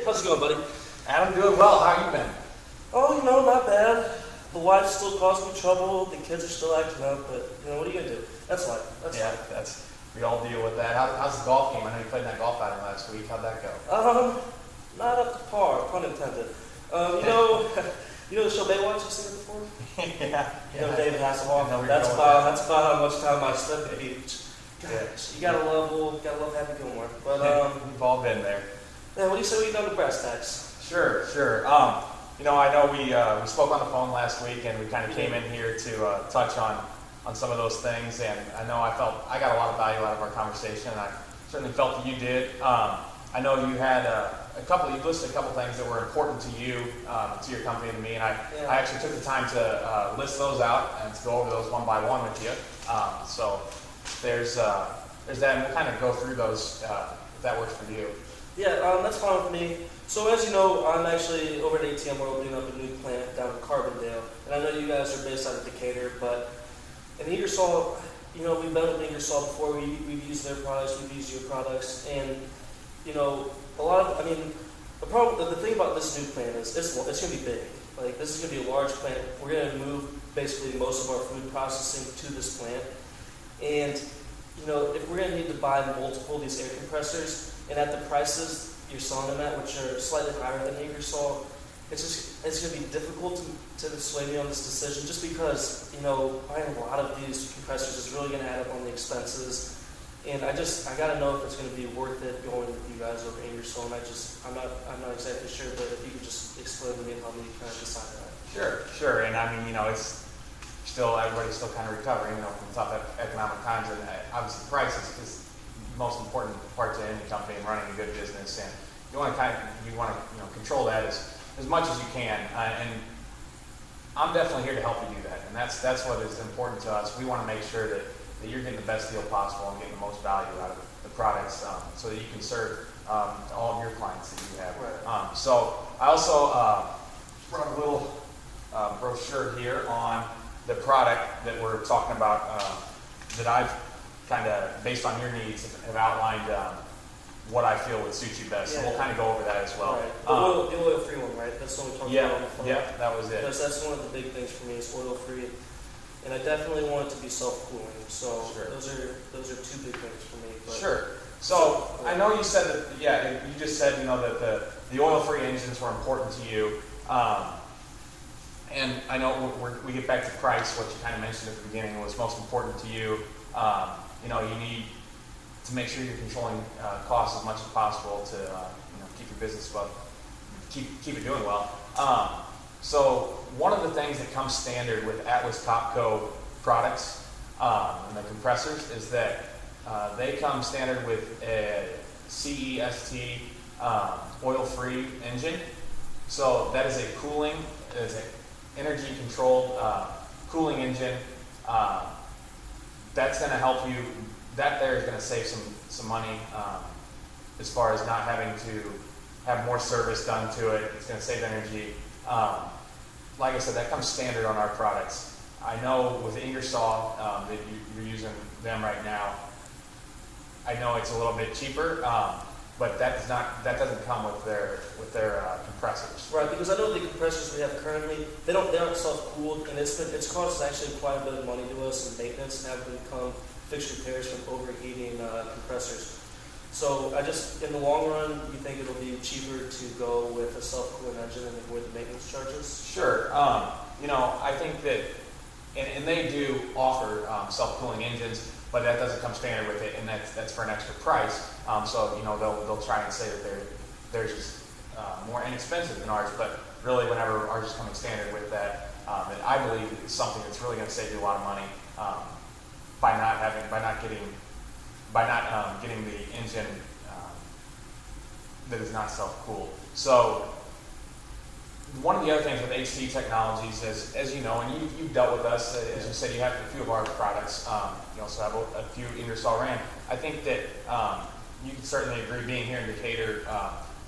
how's it going, buddy? Adam, doing well. How you been? Oh, not bad. The wife still causing me trouble. The kids are still acting up, but what are you gonna do? That's life. That's life. We all deal with that. How's the golf game? I know you played in that golf outing last week. How'd that go? Not up to par, pun intended. The show Baywatch? You seen it before? Yeah. David Hasselhoff. Yeah, that's about how much time I spent at the beach. Gosh, you gotta love Happy Gilmore. But we've all been there. yeah, what do you say we done with brass tacks? Sure. I know we spoke on the phone last week, and we kind of came in here to touch on some of those things. And I know I got a lot of value out of our conversation, and I certainly felt that you did. I know you had you listed a couple things that were important to you, to your company, and to me, and I actually took the time to list those out and to go over those one by one with you. So there's that, and we'll kind of go through those if that works for you. Yeah, that's fine with me. So as you know, I'm actually over at Agcm. We're opening up a new plant down in Carbondale, and I know you guys are based out of Decatur, but in Ingersoll, we've been with Ingersoll before. We've used their products, we've used your products, and the thing about this new plant is it's going to be big. Like, this is going to be a large plant. We're going to move basically most of our food processing to this plant. And, if we're going to need to buy multiple of these air compressors, and at the prices you're selling them at, which are slightly higher than Ingersoll, it's going to be difficult to sway me on this decision, just because, buying a lot of these compressors is really going to add up on the expenses. And I got to know if it's going to be worth it going with you guys over Ingersoll. And I'm not exactly sure, but if you could just explain to me how you kind of decide that. Sure. And I mean, it's still, everybody's still kind of recovering, from tough economic times, and obviously price is the most important part to any company and running a good business. And you want to control that as much as you can. And I'm definitely here to help you do that. And that's what is important to us. We want to make sure that you're getting the best deal possible and getting the most value out of the products, so that you can serve all of your clients that you have. Right. So I also brought a little brochure here on the product that we're talking about, that I've kind of, based on your needs, have outlined what I feel would suit you best. Yeah. So we'll kind of go over that as well. Right. The oil-free one, right? That's what we talked about on the phone. Yeah, that was it. Because that's one of the big things for me is oil-free. And I definitely want it to be self-cooling, so sure. those are two big things for me. But sure. So I know you said that. Yeah, you just said that the oil-free engines were important to you, and I know we get back to price. What you kind of mentioned at the beginning was most important to you. You need to make sure you're controlling costs as much as possible to keep your business keep it doing well. So one of the things that comes standard with Atlas Copco products and the compressors is that they come standard with a CEST oil-free engine. So that is an energy-controlled cooling engine. That's going to help you. That there is going to save some money as far as not having to have more service done to it. It's going to save energy. Like I said, that comes standard on our products. I know with Ingersoll that you're using them right now. I know it's a little bit cheaper, but that doesn't come with their compressors. Right, because I know the compressors we have currently, they aren't self-cooled, and it's cost actually quite a bit of money to us in maintenance and having to come fix repairs from overheating compressors. So in the long run, you think it'll be cheaper to go with a self-cooling engine and avoid the maintenance charges? Sure. I think that, and they do offer self-cooling engines, but that doesn't come standard with it, and that's for an extra price. So they'll try and say that they're just more inexpensive than ours, but really, whenever ours is coming standard with that, and I believe it's something that's really going to save you a lot of money by not getting the engine that is not self-cooled. So one of the other things with HT Technologies is, as you know, and you've dealt with us, as you said, you have a few of our products. You also have a few Ingersoll Rand. I think that you can certainly agree, being here in Decatur,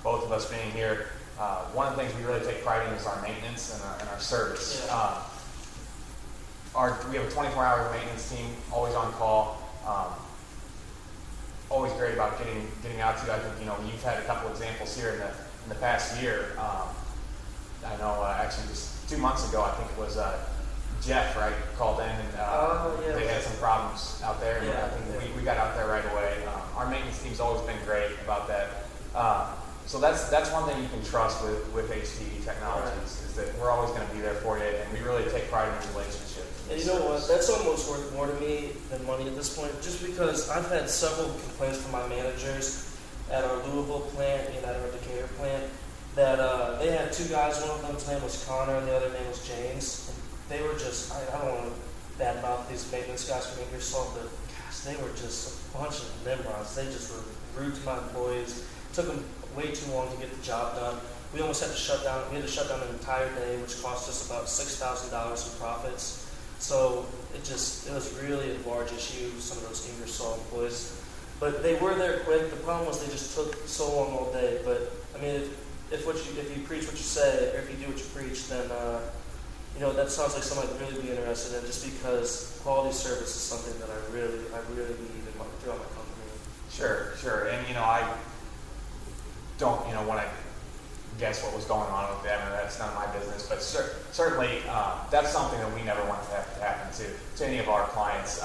both of us being here, one of the things we really take pride in is our maintenance and our service. Yeah. We have a 24-hour maintenance team, always on call. always great about getting out to. I think, you know, you've had a couple examples here in the past year. I know actually just 2 months ago, I think it was Jeff, right, called in and they had some problems out there. And I think we got out there right away. Our maintenance team's always been great about that. So that's one thing you can trust with HTE Technologies, is that we're always going to be there for you, and we really take pride in the relationship. And you know what? That's almost worth more to me than money at this point, just because I've had several complaints from my managers at our Louisville plant and at our Decatur plant that they had two guys. One of them's name was Connor, and the other name was James. And they were just, I don't want to badmouth these maintenance guys from Ingersoll, but gosh, they were just a bunch of nimrods. They just were rude to my employees. It took them way too long to get the job done. We almost had to shut down. We had to shut down an entire day, which cost us about $6,000 in profits. So it was really a large issue, some of those Ingersoll employees. But they were there quick. The problem was they just took so long all day. But I mean, if you preach what you say, or if you do what you preach, then you know, that sounds like something I'd really be interested in. Just because quality service is something that I really need throughout my company. Sure. And you know, I don't want to guess what was going on with them, and that's none of my business. But certainly, that's something that we never want to have to happen to any of our clients.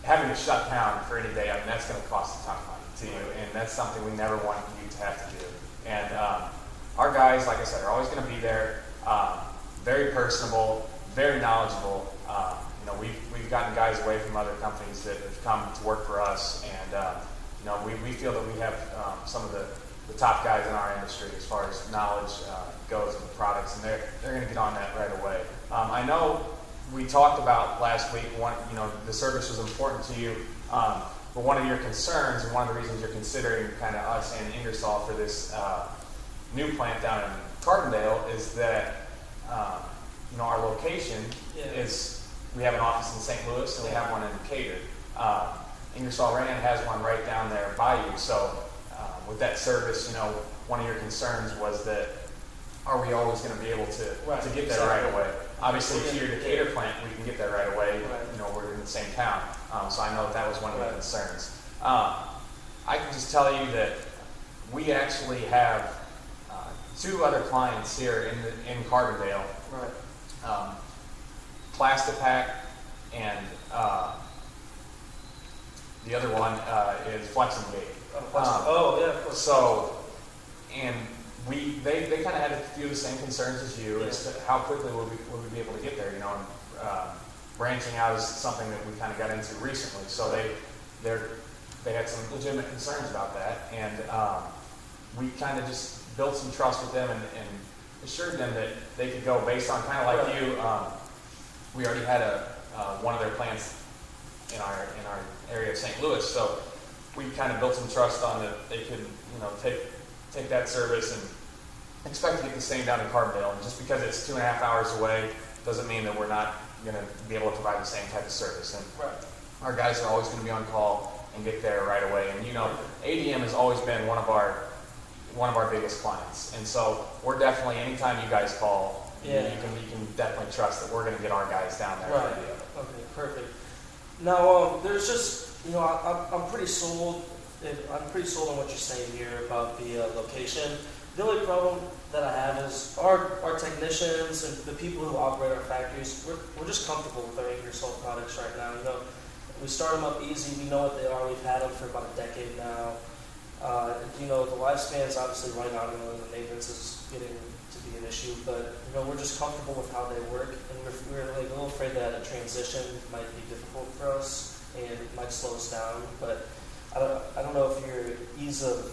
Having to shut down for any day, I mean, that's going to cost a ton of money to you, and that's something we never want you to have to do. And our guys, like I said, are always going to be there. Very personable, very knowledgeable. You know, we've gotten guys away from other companies that have come to work for us, and you know, we feel that we have some of the top guys in our industry as far as knowledge goes of the products, and they're going to get on that right away. I know we talked about last week, the service was important to you, but one of your concerns and one of the reasons you're considering kind of us and Ingersoll for this new plant down in Carbondale is that our location is, we have an office in St. Louis and we have one in Decatur. Ingersoll Rand has one right down there by you, so with that service, one of your concerns was that are we always going to be able to get there right away? Obviously, to your Decatur plant, we can get there right away. We're in the same town, so I know that was one of the concerns. I can just tell you that we actually have two other clients here in Carbondale, Plastipack, and the other one is Flex and Gate. Of course. So, and they kind of had a few of the same concerns as you as to how quickly would we be able to get there. Branching out is something that we kind of got into recently. So they had some legitimate concerns about that, and we kind of just built some trust with them and assured them that they could go based on kind of like you. We already had one of their plants in our area of St. Louis, so we kind of built some trust on that they could, take that service and expect to get the same down in Carbondale. And just because it's 2.5 hours away doesn't mean that we're not going to be able to provide the same type of service. And our guys are always going to be on call and get there right away. And ADM has always been one of our biggest clients. And so we're definitely, anytime you guys call, you can definitely trust that we're going to get our guys down there. Right. Okay, perfect. Now, there's just, I'm pretty sold. I'm pretty sold on what you're saying here about the location. The only problem that I have is our technicians and the people who operate our factories, we're just comfortable with our Ingersoll products right now. We start them up easy. We know what they are. We've had them for about a decade now. The lifespan is obviously right now. The maintenance is getting to be an issue, but we're just comfortable with how they work, and we're like a little afraid that a transition might be difficult for us and it might slow us down. But I don't know if your ease of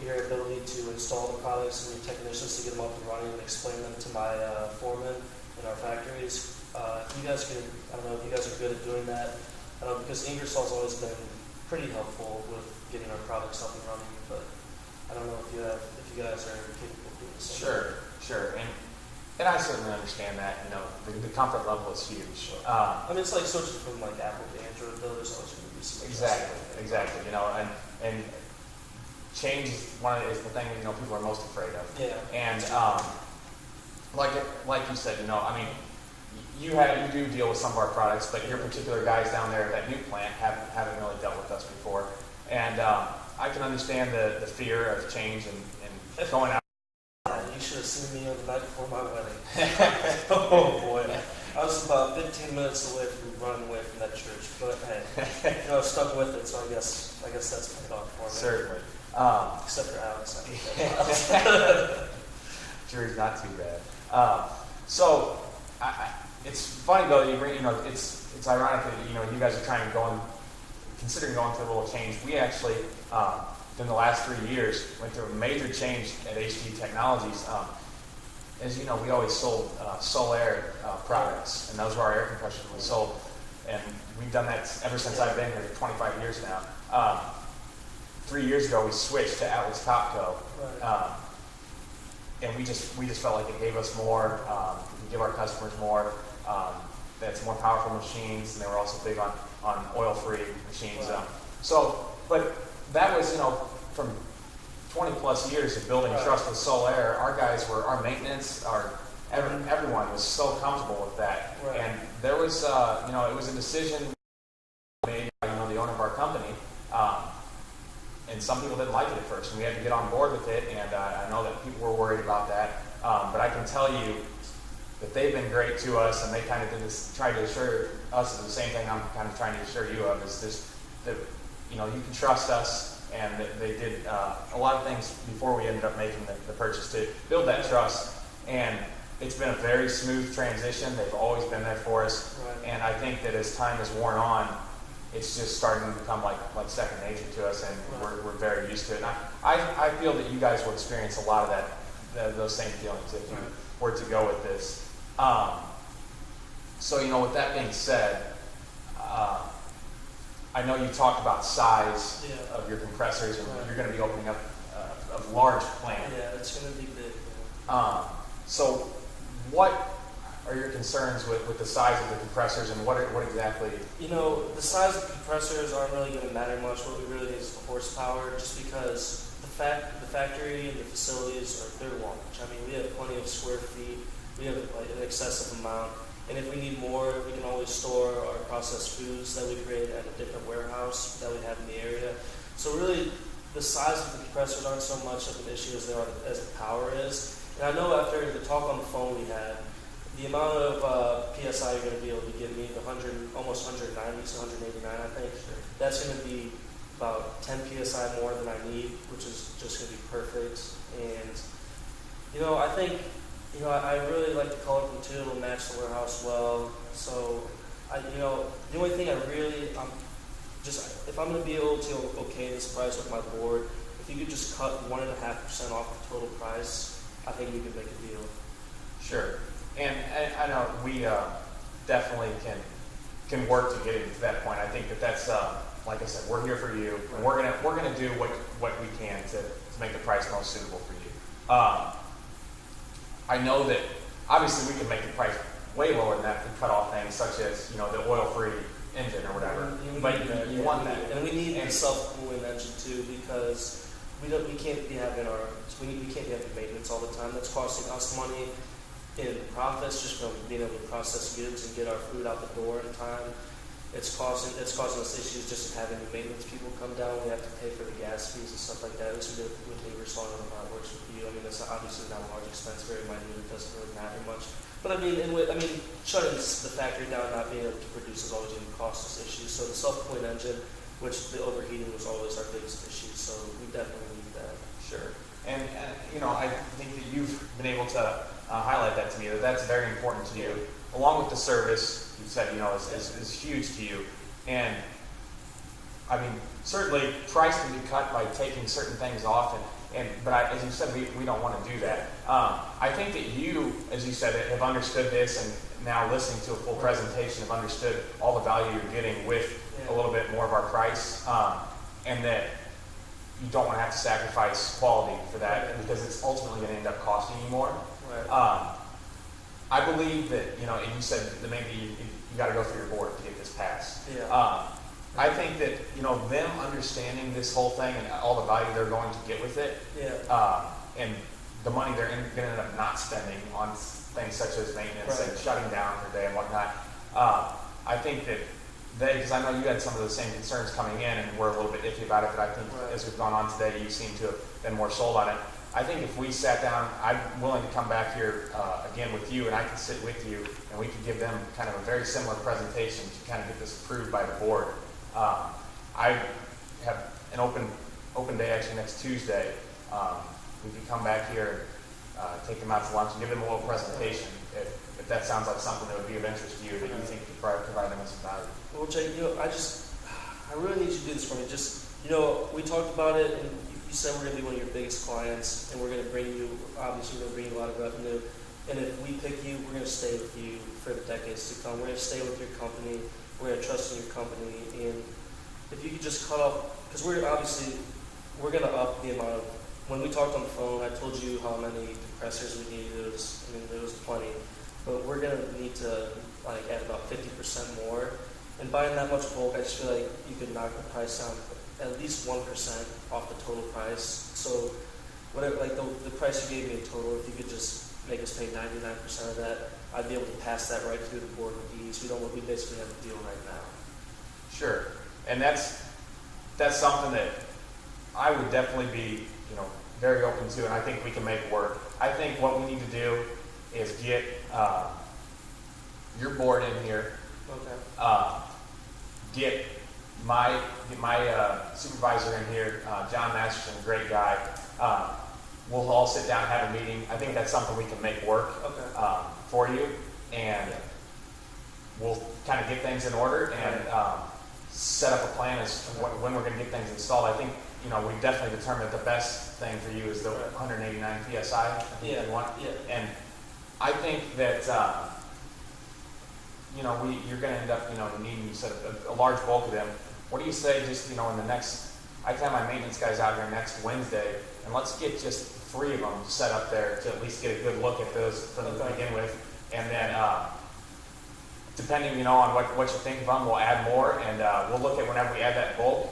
your ability to install the products and your technicians to get them up and running and explain them to my foreman in our factories. If you guys could, I don't know if you guys are good at doing that. Because Ingersoll's always been pretty helpful with getting our products up and running, but I don't know if you guys are capable of doing the same. Sure, and I certainly understand that. The comfort level is huge. It's like switching from Apple to Android, though. There's always going to be some. Exactly. And change is the thing that people are most afraid of. Yeah. And like you said, you do deal with some of our products, but your particular guys down there at that new plant haven't really dealt with us before. And I can understand the fear of change and going out. You should have seen me on the night before my wedding. Oh boy. I was about 15 minutes away from running away from that church. But hey, I was stuck with it, so I guess that's paid off for me. Certainly. Except for Alex. I think Jury's not too bad. So it's funny though. It's ironic that you guys are considering going through a little change. We actually, in the last 3 years, went through a major change at HD Technologies. As you know, we always sold Solaire products, and those were our air compressors we sold. And we've done that ever since I've been here, 25 years now. 3 years ago, we switched to Atlas Copco, and we just felt like it gave us more. We could give our customers more. That's more powerful machines, and they were also big on oil-free machines. But that was from 20 plus years of building trust with Solaire. Our maintenance, everyone was so comfortable with that, and there was it was a decision made by the owner of our company. And some people didn't like it at first, and we had to get on board with it, and I know that people were worried about that. But I can tell you that they've been great to us, and they kind of tried to assure us of the same thing I'm kind of trying to assure you of, is just that, you can trust us, and that they did a lot of things before we ended up making the purchase to build that trust. And it's been a very smooth transition. They've always been there for us. And I think that as time has worn on, it's just starting to become like second nature to us, and we're very used to it. And I feel that you guys will experience a lot of those same feelings if you were to go with this. So with that being said, I know you talked about size of your compressors, and you're going to be opening up a large plant. Yeah, it's going to be big. So what are your concerns with the size of the compressors, and what exactly? The size of the compressors aren't really going to matter much. What we really need is the horsepower, just because the factory and the facilities they're large. I mean, we have plenty of square feet. We have an excessive amount. And if we need more, we can always store our processed foods that we create at a different warehouse that we have in the area. So really, the size of the compressors aren't so much of an issue as the power is. And I know after the talk on the phone we had, the amount of PSI you're going to be able to give me, almost 190 to 189, I think, that's going to be about 10 PSI more than I need, which is just going to be perfect. And, I think, I really like the color too. It'll match the warehouse well. So, the only thing if I'm going to be able to okay this price with my board, if you could just cut 1.5% off the total price, I think we could make a deal. Sure. And I know we definitely can work to get it to that point. I think that's like I said, we're here for you. And we're gonna do what we can to make the price most suitable for you. I know that obviously we can make the price way lower than that if we cut off things such as the oil-free engine or whatever. But you want that, and we need a self-cooling engine too, because we can't be having maintenance all the time. That's costing us money in profits just from being able to process goods and get our food out the door in time. It's causing us issues just having the maintenance people come down. We have to pay for the gas fees and stuff like that. It's with labor, so I don't know how it works with you. I mean, it's obviously not a large expense, very minute. It doesn't really matter much. But shutting the factory down, not being able to produce is always going to cost us issues. So the self-cooling engine, which the overheating was always our biggest issue. So we definitely need that. Sure. And I think that you've been able to highlight that to me. That's very important to you, along with the service. You said is huge to you, and I mean certainly price can be cut by taking certain things off, but as you said, we don't want to do that. I think that you, as you said, have understood this, and now listening to a full presentation, have understood all the value you're getting with a little bit more of our price, and that you don't want to have to sacrifice quality for that because it's ultimately going to end up costing you more. I believe that, and you said that maybe you got to go through your board to get this passed. I think that, them understanding this whole thing and all the value they're going to get with it, and the money they're going to end up not spending on things such as maintenance and shutting down for a day and whatnot, I think that because I know you had some of the same concerns coming in and we're a little bit iffy about it, but I think Right. as we've gone on today, you seem to have been more sold on it. I think if we sat down, I'm willing to come back here again with you, and I can sit with you, and we could give them kind of a very similar presentation to kind of get this approved by the board. I have an open day actually next Tuesday. We could come back here and take them out to lunch and give them a little presentation. If that sounds like something that would be of interest to you, that you think could provide them with some value. Well, Jake, I really need you to do this for me. We talked about it, and you said we're going to be one of your biggest clients, and we're going to bring you, obviously, we're going to bring you a lot of revenue. And if we pick you, we're going to stay with you for the decades to come. We're going to stay with your company. We're going to trust in your company. And if you could just cut off, because we're going to up the amount of, when we talked on the phone, I told you how many compressors we needed. There was plenty. But we're going to need to add about 50% more. And buying that much bulk, I just feel like you could knock the price down at least 1% off the total price. So whatever, the price you gave me in total, if you could just make us pay 99% of that, I'd be able to pass that right through the board with ease. We basically have a deal right now. Sure, and that's something that I would definitely be, very open to, and I think we can make work. I think what we need to do is get your board in here. Okay. Get my supervisor in here, John Masterson, great guy. We'll all sit down and have a meeting. I think that's something we can make work for you, and we'll kind of get things in order and set up a plan as to when we're going to get things installed. I think we've definitely determined that the best thing for you is the 189 psi. I think you want. Yeah. And I think that you're going to end up needing, you said, a large bulk of them. What do you say just in the next? I can have my maintenance guys out here next Wednesday, and let's get just 3 of them set up there to at least get a good look at those from to begin with, and then depending on what you think of them, we'll add more, and we'll look at whenever we add that bulk.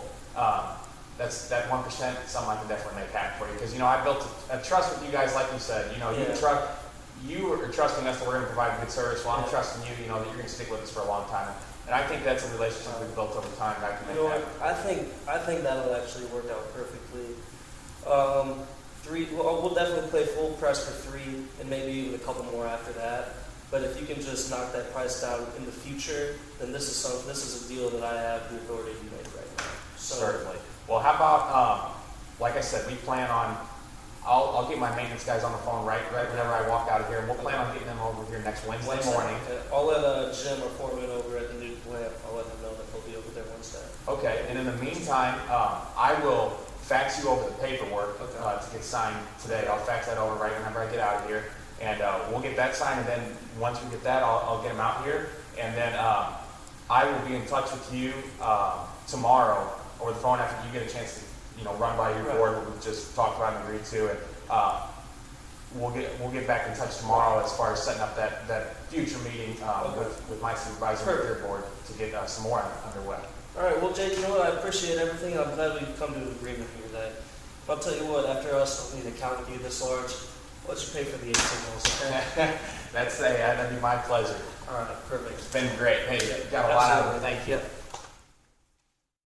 That's that 1%, something I can definitely make happen for you, because I built a trust with you guys, like you said. You are trusting us that we're going to provide good service. Well, I'm trusting you, that you're going to stick with us for a long time. And I think that's a relationship we've built over time that I can make happen. I think that'll actually work out perfectly. 3, we'll definitely play full press for 3, and maybe even a couple more after that. But if you can just knock that price down in the future, then this is a deal that I have the authority to make right now. So, certainly. Well, how about, like I said, we plan on, I'll get my maintenance guys on the phone right whenever I walk out of here, and we'll plan on getting them over here next Wednesday morning. Okay. I'll let Jim or Foreman over at the new plant, I'll let them know that they'll be over there Wednesday. Okay, and in the meantime, I will fax you over the paperwork to get signed today. I'll fax that over right whenever I get out of here, and we'll get that signed, and then once we get that, I'll get them out here, and then I will be in touch with you tomorrow over the phone after you get a chance to run by your board, what we've just talked about and agreed to, and we'll get back in touch tomorrow as far as setting up that future meeting with my supervisor and your board to get some more underway. All right, well, Jake, I appreciate everything. I'm glad we come to an agreement here today. But I'll tell you what, after us, I need an accountant to be this large. Let's just pay for the 8 signals, okay? That'd be my pleasure. All right, perfect. It's been great. Hey, you got a lot out of it. Thank you. Yeah.